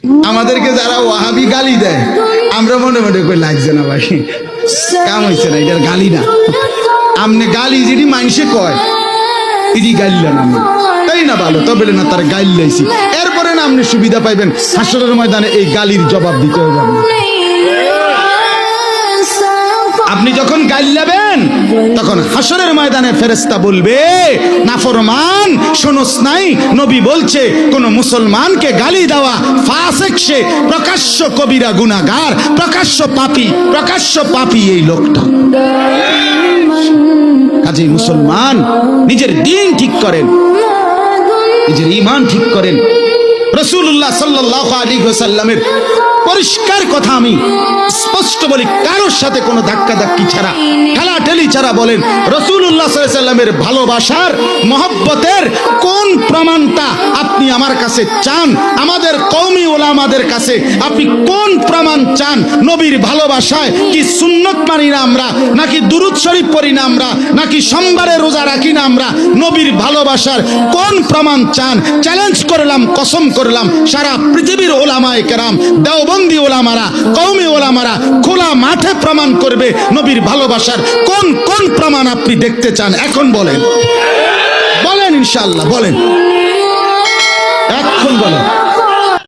আমাদেরকে যারা ওয়াহাবি গালি দেয় আমরা মনে মনে কই লাগছে না ভাই, কাম হইছে না, এটার গালি না। আমনে গালি যেটি মানুষে কয় এটি গাইলেন আমি, তাই না ভালো, তবে না তার গাইল লাইছি, এরপরে না আপনি সুবিধা পাইবেন হাসরের ময়দানে এই গালির জবাব দিতে হবে। আপনি যখন গাইল যাবেন তখন হাসরের ময়দানে ফেরেশতা বলবে, নাফরমান শোনস নাই, নবী বলছে কোন মুসলমানকে গালি দেওয়া ফাসিক, সে প্রকাশ্য কবিরা গুনাহগার, প্রকাশ্য পাপী এই লোকটা। কাজেই মুসলমান নিজের দ্বীন ঠিক করেন, নিজের ঈমান ঠিক করেন। রাসূলুল্লাহ সাল্লাল্লাহু আলাইহি ওয়াসাল্লামের পরিষ্কার কথা আমি স্পষ্ট বলি, কারোর সাথে কোনো ধাক্কাধাক্কি ছাড়া, ঠেলাঠেলি ছাড়া বলেন, রাসূলুল্লাহ সাল্লাল্লাহু আলাইহি ওয়াসাল্লামের ভালোবাসার মহব্বতের কোন প্রমাণটা আপনি আমার কাছে চান? আমাদের কওমি উলামাদের কাছে আপনি কোন প্রমাণ চান? নবীর ভালোবাসায় কি সুন্নত মানি না আমরা, নাকি দুরূদ শরীফ পড়ি না আমরা, নাকি সোমবারে রোজা রাখি না আমরা? নবীর ভালোবাসার কোন প্রমাণ চান? চ্যালেঞ্জ করলাম, কসম করলাম, সারা পৃথিবীর ওলামায়ে কেরাম, দেওবন্দি ওলামারা, কওমি ওলামারা খোলা মাঠে প্রমাণ করবে নবীর ভালোবাসার কোন কোন প্রমাণ আপনি দেখতে চান। এখন বলেন, বলেন ইনশাআল্লাহ, বলেন, এখন বলেন।